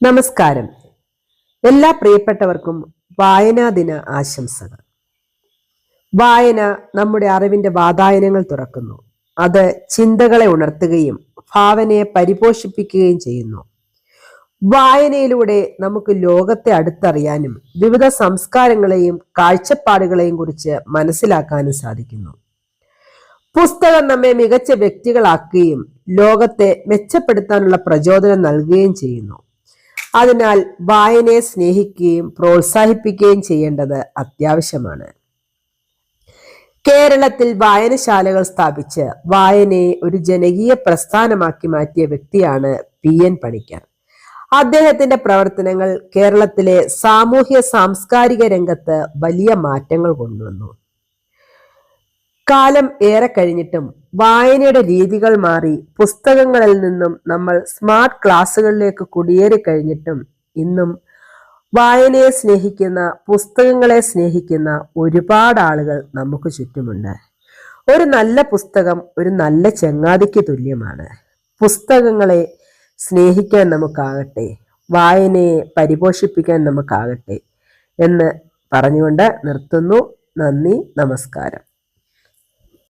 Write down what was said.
നമസ്കാരം. എല്ലാ പ്രിയപ്പെട്ടവർക്കും വായനാ ദിന ആശംസകൾ. വായന നമ്മുടെ അറിവിന്റെ വാതായനങ്ങൾ തുറക്കുന്നു. അത് ചിന്തകളെ ഉണർത്തുകയും ഭാവനയെ പരിപോഷിപ്പിക്കുകയും ചെയ്യുന്നു. വായനയിലൂടെ നമുക്ക് ലോകത്തെ അടുത്തറിയാനും വിവിധ സംസ്കാരങ്ങളെയും കാഴ്ചപ്പാടുകളെയും കുറിച്ച് മനസ്സിലാക്കാനും സാധിക്കുന്നു. പുസ്തകം നമ്മെ മികച്ച വ്യക്തികളാക്കുകയും ലോകത്തെ മെച്ചപ്പെടുത്താനുള്ള പ്രചോദനം നൽകുകയും ചെയ്യുന്നു. അതിനാൽ വായനയെ സ്നേഹിക്കുകയും പ്രോത്സാഹിപ്പിക്കുകയും ചെയ്യേണ്ടത് അത്യാവശ്യമാണ്. കേരളത്തിൽ വായനശാലകൾ സ്ഥാപിച്ച് വായനയെ ഒരു ജനകീയ പ്രസ്ഥാനമാക്കി മാറ്റിയ വ്യക്തിയാണ് PN പണിക്കർ. അദ്ദേഹത്തിന്റെ പ്രവർത്തനങ്ങൾ കേരളത്തിലെ സാമൂഹ്യ സാംസ്കാരിക രംഗത്ത് വലിയ മാറ്റങ്ങൾ കൊണ്ടുവന്നു. കാലം ഏറെ കഴിഞ്ഞിട്ടും വായനയുടെ രീതികൾ മാറി പുസ്തകങ്ങളിൽ നിന്നും നമ്മൾ സ്മാർട്ട് ക്ലാസ്സുകളിലേക്ക് കുടിയേറി കഴിഞ്ഞിട്ടും ഇന്നും വായനയെ സ്നേഹിക്കുന്ന, പുസ്തകങ്ങളെ സ്നേഹിക്കുന്ന ഒരുപാട് ആളുകൾ നമുക്ക് ചുറ്റുമുണ്ട്. ഒരു നല്ല പുസ്തകം ഒരു നല്ല ചങ്ങാതിക്ക് തുല്യമാണ്. പുസ്തകങ്ങളെ സ്നേഹിക്കാൻ നമുക്കാകട്ടെ, വായനയെ പരിപോഷിപ്പിക്കാൻ നമുക്കാകട്ടെ എന്ന് പറഞ്ഞുകൊണ്ട് നിർത്തുന്നു. നന്ദി, നമസ്കാരം.